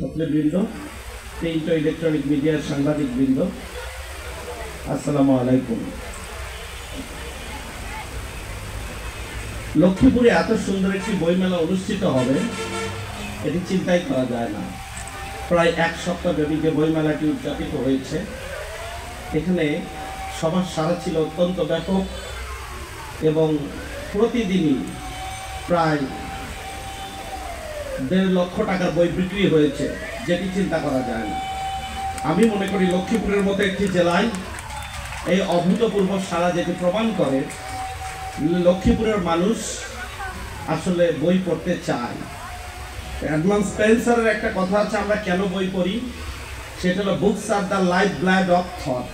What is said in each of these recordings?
ছাত্রবৃন্দ, print ও electronic মিডিয়ার সাংবাদিক বৃন্দ, আসসালামু আলাইকুম। লক্ষ্মীপুরে এত সুন্দর একটি বইমেলা অনুষ্ঠিত হবে এটি চিন্তাই করা যায় না। প্রায় এক সপ্তাহ ব্যাপী যে বইমেলাটি উদযাপিত হয়েছে, এখানে সবার সাড়া ছিল অত্যন্ত ব্যাপক এবং প্রতিদিনই প্রায় 1.5 লক্ষ টাকার বই বিক্রি হয়েছে, যেটি চিন্তা করা যায় না। আমি মনে করি লক্ষ্মীপুরের মতো একটি জেলায় এই অভূতপূর্ব সাড়া যেটি প্রমাণ করে লক্ষ্মীপুরের মানুষ আসলে বই পড়তে চায়। এডমন্ড স্পেন্সারের একটা কথা আছে, আমরা কেন বই পড়ি, সেটা হলো books are the life blood of thought.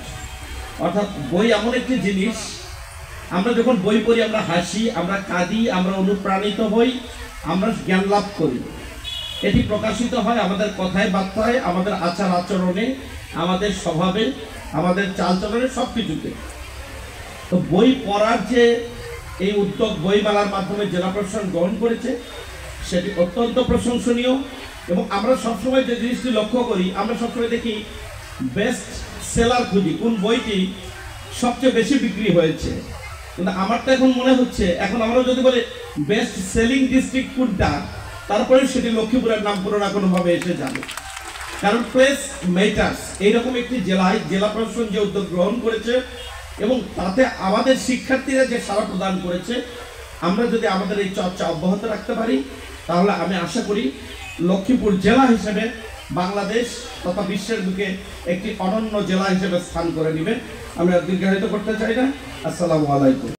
অর্থাৎ বই এমন একটি জিনিস, আমরা যখন বই পড়ি আমরা হাসি, আমরা কাঁদি, আমরা অনুপ্রাণিত হই, আমরা জ্ঞান লাভ করি। এটি প্রকাশিত হয় আমাদের কথায় বার্তায়, আমাদের আচার আচরণে, আমাদের স্বভাবে, আমাদের চালচলনে, সব কিছুতে। তো বই পড়ার যে এই উদ্যোগ বইমেলার মাধ্যমে জেলা প্রশাসন গ্রহণ করেছে, সেটি অত্যন্ত প্রশংসনীয়। এবং আমরা সবসময় যে জিনিসটি লক্ষ্য করি, আমরা সবসময় দেখি বেস্ট সেলার খুঁজি, কোন বইটি সবচেয়ে বেশি বিক্রি হয়েছে। কিন্তু আমার তো এখন মনে হচ্ছে, এখন আমরা যদি বলি বেস্ট সেলিং ডিস্ট্রিক্ট কোনটা, তারপরে সেটি লক্ষ্মীপুরের নাম কোনো না কোনোভাবে এসে যাবে। কারণ প্লেস ম্যাটার্স। এইরকম একটি জেলায় জেলা প্রশাসন যে উদ্যোগ গ্রহণ করেছে এবং তাতে আমাদের শিক্ষার্থীরা যে সাড়া প্রদান করেছে, আমরা যদি আমাদের এই চর্চা অব্যাহত রাখতে পারি, তাহলে আমি আশা করি লক্ষ্মীপুর জেলা হিসেবে বাংলাদেশ তথা বিশ্বের বুকে একটি অনন্য জেলা হিসেবে স্থান করে নেবে। আমি আর দীর্ঘায়িত করতে চাই না। আসসালামু আলাইকুম।